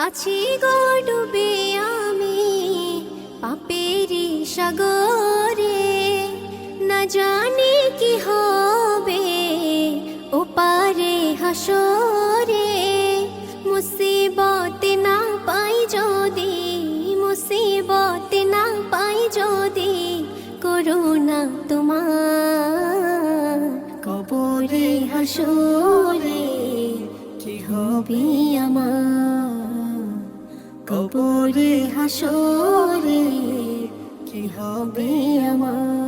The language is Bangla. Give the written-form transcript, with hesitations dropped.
আছি গো ডুবে আমি পাপেরি সাগরে, না জানি কি হবে ওপারে হাসরে। মুসিবত না পাই যদি, মুসিবত না পাই যদি, করুণা তোমার কবরে হাসরে কি হবে আমার, কবরে হাসরে কি হবে আমার।